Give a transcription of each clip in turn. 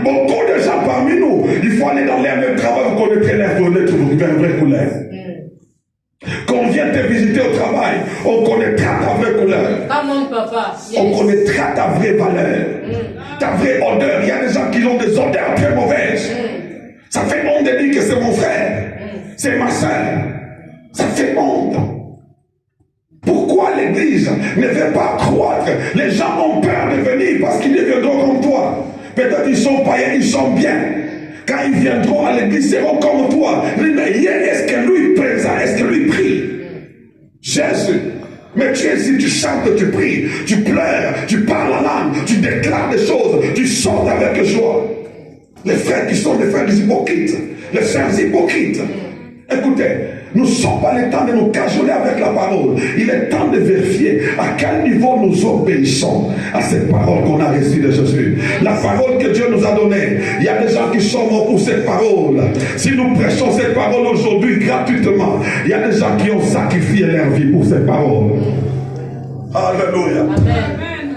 beaucoup de gens parmi nous, il faut aller dans l'air de travail, vous connaîtrez l'air de vraie couleur. Quand on vient te visiter au travail, on connaîtra ta vraie couleur. Papa. Yes. On connaîtra ta vraie valeur, ta vraie odeur. Il y a des gens qui ont des odeurs très mauvaises. Ça fait honte de dire que c'est mon frère, c'est ma soeur. Ça fait honte. Pourquoi l'église ne veut pas croître? Les gens ont peur de venir parce qu'ils deviendront comme toi. Peut-être ils sont païens, ils sont bien. Quand ils viendront à l'église, ils seront comme toi. Mais est-ce que lui présent? Est-ce que lui prie? Jésus. Mais tu es ici, tu chantes, tu pries, tu pleures, tu parles la langue, tu déclares des choses, tu sautes avec joie. Les frères qui sont des frères hypocrites, les sœurs hypocrites. Écoutez, nous ne sommes pas le temps de nous cajoler avec la parole. Il est temps de vérifier à quel niveau nous obéissons à cette parole qu'on a reçue de Jésus. La parole que Dieu nous a donnée. Il y a des gens qui sont morts pour cette parole. Si nous prêchons cette parole aujourd'hui gratuitement, il y a des gens qui ont sacrifié leur vie pour cette parole. Alléluia. Amen.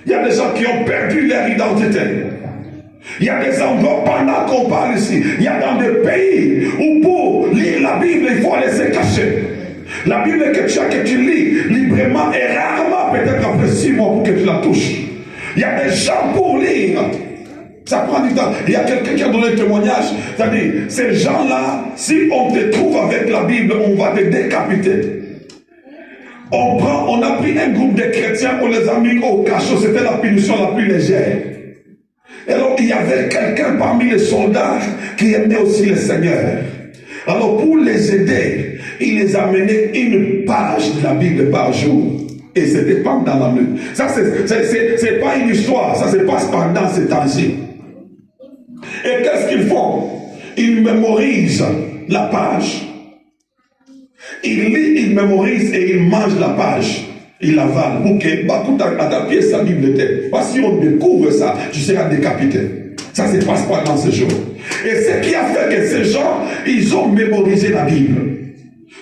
Il y a des gens qui ont perdu leur identité. Il y a des endroits, pendant qu'on parle ici, il y a dans des pays où pour lire la Bible, il faut aller se cacher. La Bible que tu lis librement et rarement, peut-être après 6 mois pour que tu la touches. Il y a des gens pour lire. Ça prend du temps. Il y a quelqu'un qui a donné un témoignage. C'est-à-dire, ces gens-là, si on te trouve avec la Bible, on va te décapiter. On a pris un groupe de chrétiens, on les a mis au cachot. C'était la punition la plus légère. Et alors, il y avait quelqu'un parmi les soldats qui aimait aussi le Seigneur. Alors, pour les aider, il les amenait une page de la Bible par jour. Et c'était pendant la nuit. Ça, c'est pas une histoire. Ça se passe pendant ces temps-ci. Et qu'est-ce qu'ils font? Ils mémorisent la page. Ils lisent, ils mémorisent et ils mangent la page. Il avale. Ok, à ta pièce, sa Bible était. Parce que si on découvre ça, tu seras décapité. Ça se passe pas dans ce jour. Et ce qui a fait que ces gens, ils ont mémorisé la Bible.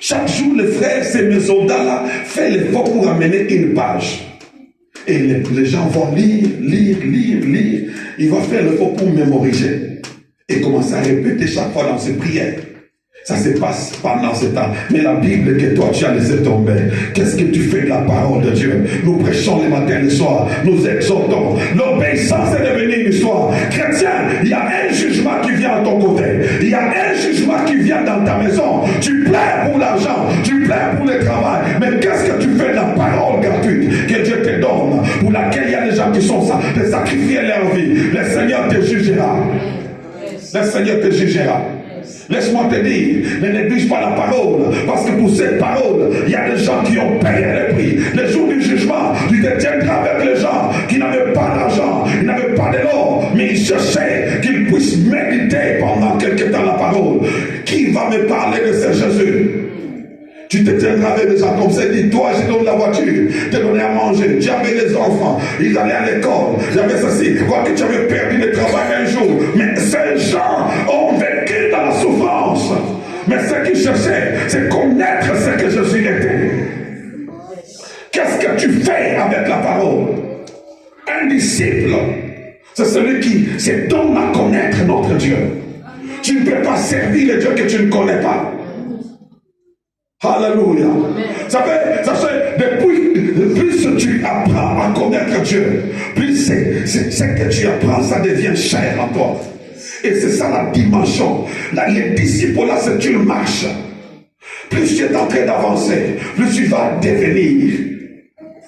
Chaque jour, les frères, ces soldats-là, font l'effort pour amener une page. Et les gens vont lire. Ils vont faire l'effort pour mémoriser. Et commencer à répéter chaque fois dans ses prières. Ça se passe pendant ce temps. Mais la Bible que toi tu as laissé tomber, qu'est-ce que tu fais de la parole de Dieu? Nous prêchons les matins et les soirs. Nous exhortons. L'obéissance est devenue une histoire. Chrétien, il y a un jugement qui vient à ton côté. Il y a un jugement qui vient dans ta maison. Tu plais pour l'argent. Tu plais pour le travail. Mais qu'est-ce que tu fais de la parole gratuite que Dieu te donne, pour laquelle il y a des gens qui sont de sacrifier leur vie? Le Seigneur te jugera. Le Seigneur te jugera. Laisse-moi te dire, ne néglige pas la parole, parce que pour cette parole, il y a des gens qui ont payé le prix. Le jour du jugement, tu te tiendras avec les gens qui n'avaient pas d'argent, ils n'avaient pas de l'or, mais ils cherchaient qu'ils puissent méditer pendant quelque temps la parole. Qui va me parler de ce Jésus? Tu te tiendras avec des gens comme ça, dis, toi, j'ai donné la voiture, j'ai donné à manger, j'avais les enfants, ils allaient à l'école, j'avais ceci, quoi que tu avais perdu le travail un jour. Mais ces gens ont vécu dans la souffrance. Mais ce qu'ils cherchaient, c'est connaître ce que Jésus était. Qu'est-ce que tu fais avec la parole? Un disciple, c'est celui qui se donne à connaître notre Dieu. Tu ne peux pas servir le Dieu que tu ne connais pas. Alléluia. Ça fait depuis plus tu apprends à connaître Dieu, plus ce que tu apprends, ça devient cher en toi. Et c'est ça la dimension. Les disciples là, c'est une marche. Plus tu es en train d'avancer, plus tu vas devenir.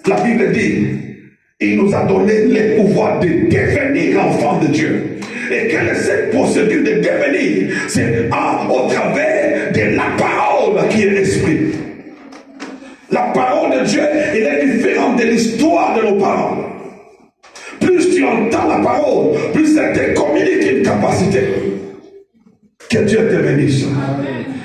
La Bible dit, il nous a donné le pouvoir de devenir enfant de Dieu. Et quelle est cette procédure de devenir? C'est au travers de la parole qui est l'esprit. La parole de Dieu, elle est différente de l'histoire de nos parents. Plus tu entends la parole, plus elle te communique une capacité. Que Dieu te bénisse.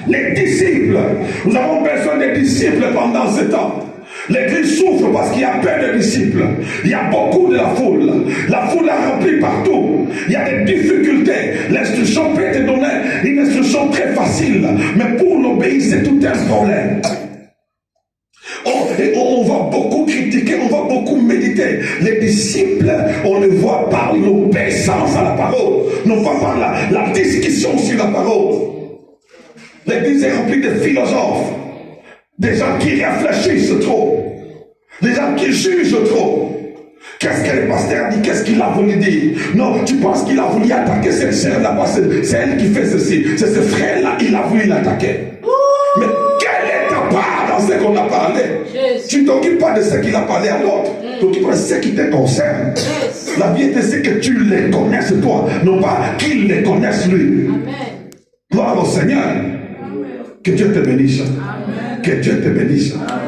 Les disciples, nous avons besoin des disciples pendant ce temps. L'église souffre parce qu'il y a peu de disciples. Il y a beaucoup de la foule. La foule est remplie partout. Il y a des difficultés. L'instruction peut te donner une instruction très facile. Mais pour l'obéir, c'est tout un problème. On va beaucoup critiquer, on va beaucoup méditer. Les disciples, on les voit par l'obéissance à la parole, non pas par la discussion sur la parole. L'église est remplie de philosophes, des gens qui réfléchissent trop, des gens qui jugent trop. Qu'est-ce que le pasteur a dit? Qu'est-ce qu'il a voulu dire? Non, tu penses qu'il a voulu attaquer cette sœur là-bas? C'est elle qui fait ceci. C'est ce frère-là, il a voulu l'attaquer. Mais quelle est ta part dans ce qu'on a parlé? Tu ne t'occupes pas de ce qu'il a parlé à l'autre. Tu t'occupes de ce qui te concerne. La vie est c'est que tu les connaisses toi, non pas qu'il les connaisse lui. Amen. Gloire au Seigneur. Que Dieu te bénisse. Amen. Que Dieu te bénisse. Amen.